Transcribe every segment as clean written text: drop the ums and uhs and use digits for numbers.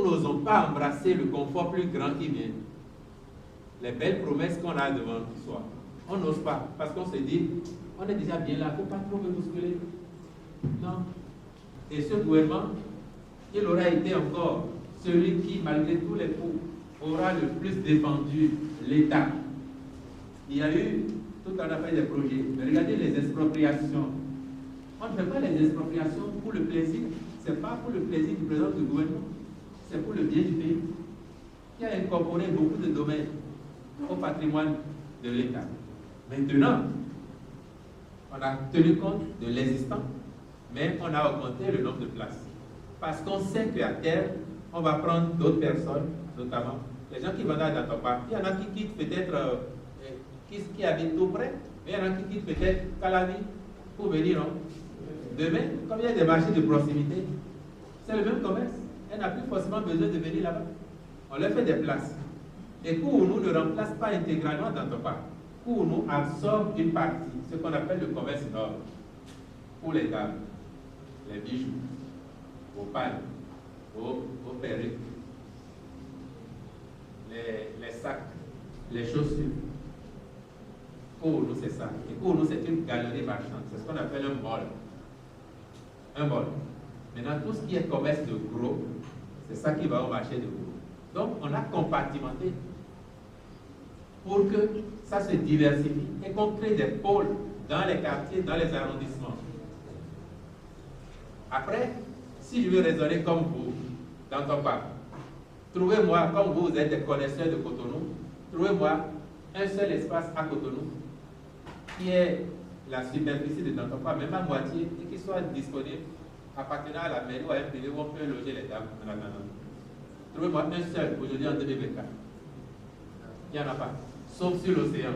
n'osons pas embrasser le confort plus grand qui vient. Les belles promesses qu'on a devant soi. On n'ose pas, parce qu'on se dit, on est déjà bien là, il ne faut pas trop me bousculer. Non. Et ce gouvernement, il aura été encore celui qui, malgré tous les coups, aura le plus défendu l'État. Il y a eu tout un affaire des projets. Mais regardez les expropriations. On ne fait pas les expropriations pour le plaisir. Ce n'est pas pour le plaisir du président du gouvernement. C'est pour le bien du pays. Qui a incorporé beaucoup de domaines au patrimoine de l'État. Maintenant, on a tenu compte de l'existant, mais on a augmenté le nombre de places. Parce qu'on sait qu'à terre, on va prendre d'autres personnes, notamment les gens qui vont à Dantopa. Il y en a qui quittent peut-être, qui habitent tout près, mais il y en a qui quittent peut-être Calavi pour venir. Non? Demain, comme il y a des marchés de proximité, c'est le même commerce. Elle n'a plus forcément besoin de venir là-bas. On leur fait des places. Et Kourounou ne remplace pas intégralement Dantopa. Kourounou absorbe une partie, ce qu'on appelle le commerce nord, pour les dames, les bijoux, vos palmes, vos perruques, les sacs, les chaussures. Kourounou, c'est ça. Et Kourounou, c'est une galerie marchande. C'est ce qu'on appelle un mall. Un mall. Maintenant, tout ce qui est commerce de gros, c'est ça qui va au marché de gros. Donc, on a compartimenté pour que ça se diversifie et qu'on crée des pôles dans les quartiers, dans les arrondissements. Après, si je veux raisonner comme vous, dans ton parc, trouvez-moi, comme vous êtes des connaisseurs de Cotonou, trouvez-moi un seul espace à Cotonou qui est la superficie de Dantopa, même à moitié, et qui soit disponible, appartenant à la mairie ou à un privé où on peut loger les dames en attendant. Trouvez-moi un seul aujourd'hui en 2024. Il n'y en a pas. Sauf sur l'océan.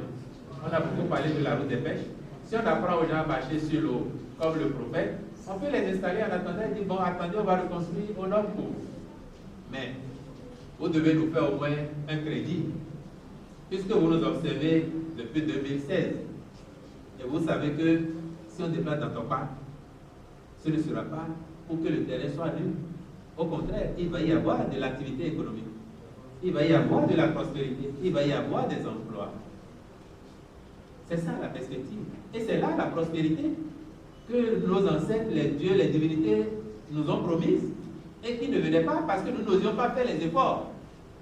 On a beaucoup parlé de la route des pêches. Si on apprend aux gens à marcher sur l'eau, comme le prophète, on peut les installer en attendant et dire, bon, attendez, on va reconstruire au nord pour. Mais, vous devez nous faire au moins un crédit, puisque vous nous observez depuis 2016. Et vous savez que si on déplace dans ton parc, ce ne sera pas pour que le terrain soit nul. Au contraire, il va y avoir de l'activité économique. Il va y avoir de la prospérité. Il va y avoir des emplois. C'est ça la perspective. Et c'est là la prospérité que nos ancêtres, les dieux, les divinités nous ont promises et qui ne venaient pas parce que nous n'osions pas faire les efforts.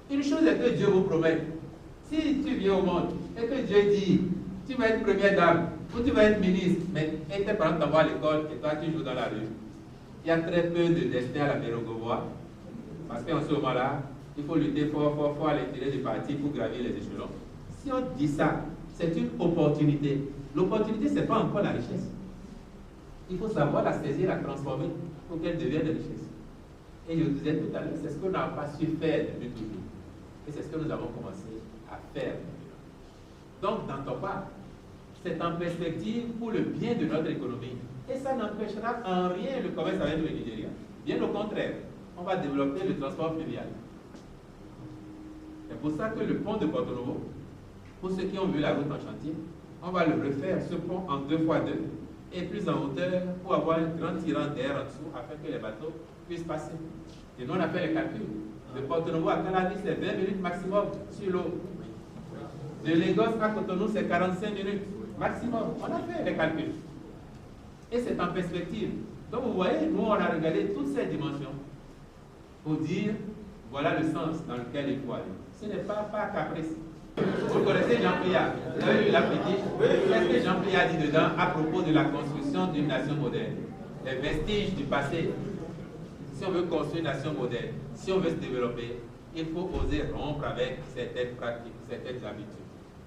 Une chose est que Dieu vous promette. Si tu viens au monde et que Dieu dit, tu vas être première dame ou tu vas être ministre, mais tes parents t'envoient à l'école et toi tu joues dans la rue. Il y a très peu de destin à la Mérogovoie parce qu'en ce moment-là, il faut lutter fort à l'intérieur du parti pour gravir les échelons. Si on dit ça, c'est une opportunité. L'opportunité, ce n'est pas encore la richesse. Il faut savoir la saisir, la transformer pour qu'elle devienne de richesse. Et je vous disais tout à l'heure, c'est ce qu'on n'a pas su faire depuis toujours. Et c'est ce que nous avons commencé à faire. Donc, dans ton part, c'est en perspective pour le bien de notre économie. Et ça n'empêchera en rien le commerce avec le Nigeria. Bien au contraire, on va développer le transport fluvial. C'est pour ça que le pont de Porto Novo, pour ceux qui ont vu la route en chantier, on va le refaire, ce pont en 2x2 et plus en hauteur pour avoir un grand tirant d'air en dessous afin que les bateaux puissent passer. Et nous, on a fait les calculs. De Porto Novo à Calavi, c'est 20 minutes maximum sur l'eau. De Lagos à Cotonou, c'est 45 minutes maximum. On a fait les calculs. Et c'est en perspective. Donc vous voyez, nous, on a regardé toutes ces dimensions pour dire, voilà le sens dans lequel il faut aller. Ce n'est pas par caprice. Vous connaissez Jean Priat, vous avez lu la fétiche. Qu'est-ce que Jean Priat dit dedans à propos de la construction d'une nation moderne? Les vestiges du passé. Si on veut construire une nation moderne, si on veut se développer, il faut oser rompre avec certaines pratiques, certaines habitudes.